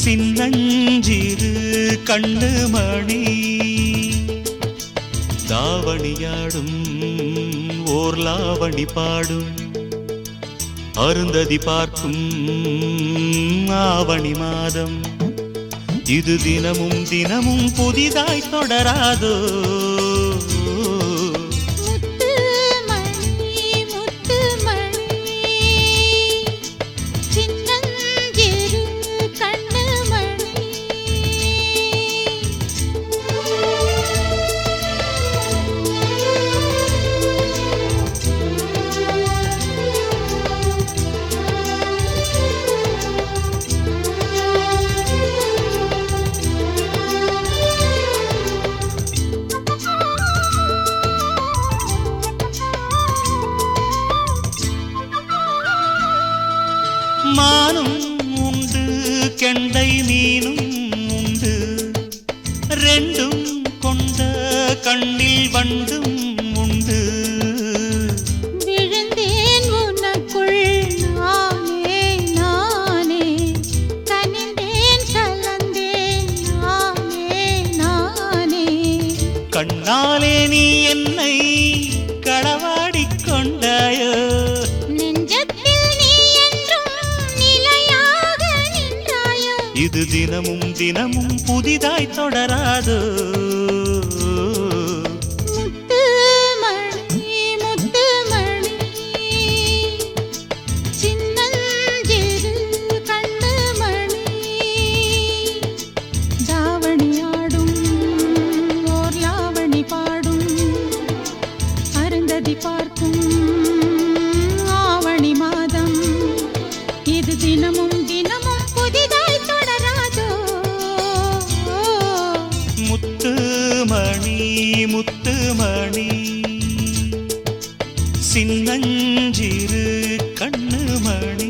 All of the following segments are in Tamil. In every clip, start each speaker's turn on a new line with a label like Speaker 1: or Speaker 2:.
Speaker 1: சின்னஞ்சிறு கண்ணு மணி தாவணியாடும் ஓர் லாவணி பாடும் அருந்ததி பார்க்கும் ஆவணி மாதம் இது தினமும் தினமும் புதிதாய் தொடராதோ மானும் உண்டு கெண்டை மீனும் உண்டு ரெண்டும் கொண்ட கண்ணில் வண்டும் உண்டு
Speaker 2: விழுந்தேன் உனக்குள் நானே நானே கனிந்தேன் கலந்தேன் நானே நானே
Speaker 1: கண்ணாலே நீ என்னை களவாடிக் கொண்டாயோ இது தினமும் தினமும் புதிதாய் தொடராதோ
Speaker 2: முத்து மணி முத்து மணி சின்னஞ்சிறு கண்ணு மணி தாவணியாடும் ஓர் லாவணி பாடும் அருந்ததி பார்க்கும் ஆவணி மாதம் இது தினமும் தினமும் புதிதாய்
Speaker 1: முத்து மணி சின்னஞ்சிறு கண்ணு மணி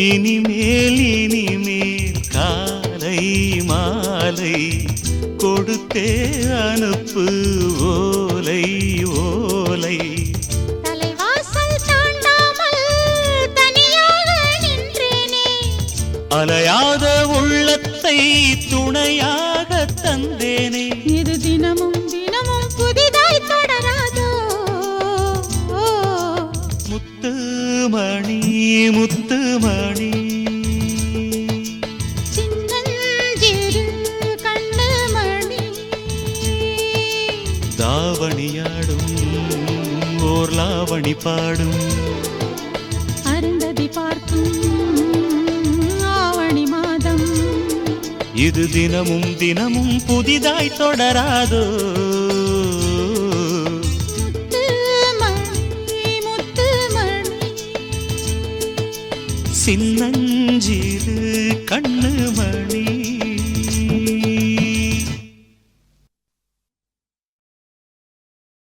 Speaker 1: இனிமேல் காலை மாலை கொடுத்தே அனுப்பு ஓலை ஓலை
Speaker 2: தலைவாசல் தாண்டாமல் தனியாக நின்றேனே
Speaker 1: அலையாத உள்ளத்தை துணையாக தந்தேனே
Speaker 2: இது தினமும் தினமும் புதிதாய் தொடராதோ
Speaker 1: முத்து மணி
Speaker 2: சின்னஞ்சிறு கண்ணு மணி
Speaker 1: தாவணியாடும் ஓர் லாவணி பாடும்
Speaker 2: அருந்ததி பார்க்கும் ஆவணி மாதம்
Speaker 1: இது தினமும் தினமும் புதிதாய் தொடராதோ சின்னஞ்சிறு கண்ணு மணி